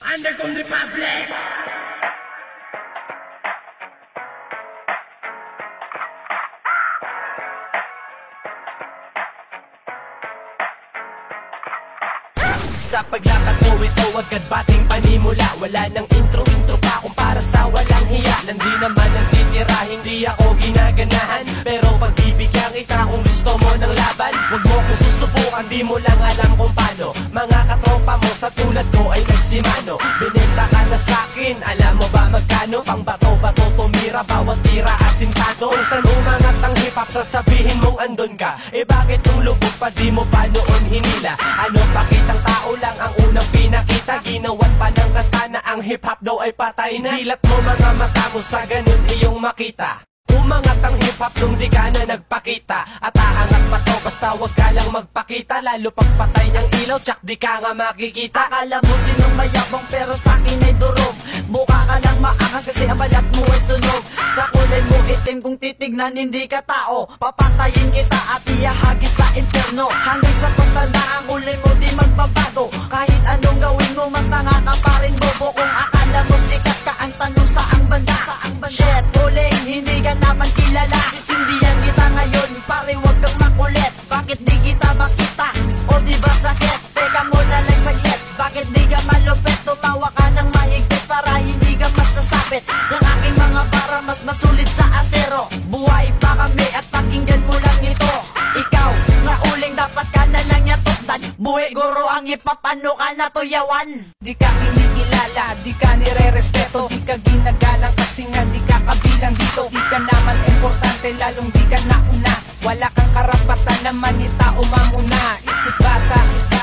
Underground Republic! Sa paglakad ko ito agad bating panimula. Wala nang intro-intro pa kung para sa walang hiya. Landi naman ang titira, hindi ako ginaganahan. Pero pagbibigyan kita kung gusto mo ng laban. Huwag mo kong susubukan, di mo lang alam kung paano. Mga katropa mo sa tulad ko ay nagsimano. Binenta ka na sa'kin, alam mo ba magkano? Pang bato-bato tumira, bawat tira asintado. Kung saan umangat ang hip-hop, sasabihin mong andun ka. Eh bakit yung lubog pa di mo pa noon hinila? Ano pakitang tao lang ang unang pinakita? Ginawan pa ng kanta na ang hip-hop daw ay patay na. Dilat mo mga mata mo sa ganun iyong makita. Umangat ang hip-hop nung di ka na nagpakita. At aangat pa to basta wag ka lang magpakita. Lalo pag patay ng ilaw tsak di ka nga makikita. Akala mo sinong mayabang pero sa'kin ay durog. Mukha ka lang maangas kasi ang balat mo ay sunog. Sa kulay mo itim kung titignan hindi ka tao. Papatayin kita at iahagis sa impyerno. Hanggang sa pagtanda ang kulay mo di magbabago. Kahit anong gawin mo mas tanga ka pa rin bobo. Kung akala mo sikat ka ang tanong saang banda. Shit, uling, hindi ka naman kilala. Sisindihan kita ngayon, pare wag kang makulit. Bakit di kita makita? O di ba sakit? Teka muna lang saglit. Bakit di ka malupit? Tumawa ka ng mahigpit para hindi ka masasapit. Ng aking mga para mas masulit sa asero. Buhay pa kami at pakinggan mo lang ito. Ikaw, nga uling dapat ka na lang yatukdan. Buhay guro ang ipapano ka na tuyawan. Di ka kinikilala, di ka nire-respeto. Di ka ginagalang kasi nga di ka kabilang dito. Di ka naman importante lalong di ka nauna. Wala kang karapatan na manita o mamuna. Isip bata,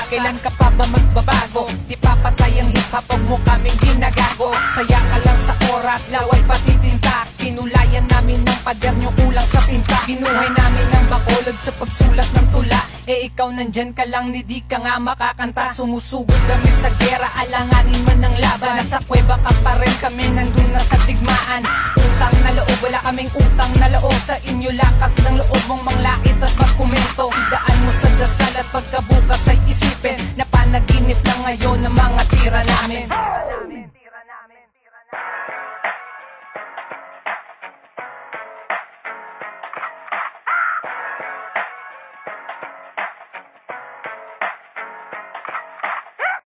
kailan ka pa ba magbabago? Di papatay ang hip-hop, huwag mo kaming ginagago. Saya ka lang sa oras, laway pati tinta. Kinulayan namin ng pader nyo kulang sa pinta. Binuhay namin ng bakolod sa pagsulat ng tula. Eh ikaw nandyan ka lang, di ka nga makakanta. Sumusugod kami sa gera, alanganin man ng laban. Nasa kuweba ka pa rin, kami nandun na sa digmaan. Utang na loob, wala kaming utang na loob. Sa inyo lakas ng loob mong manglait at magkomento. Idaan mo sa dasal at pagkabukas ay isipin na panaginip lang ngayon ng mga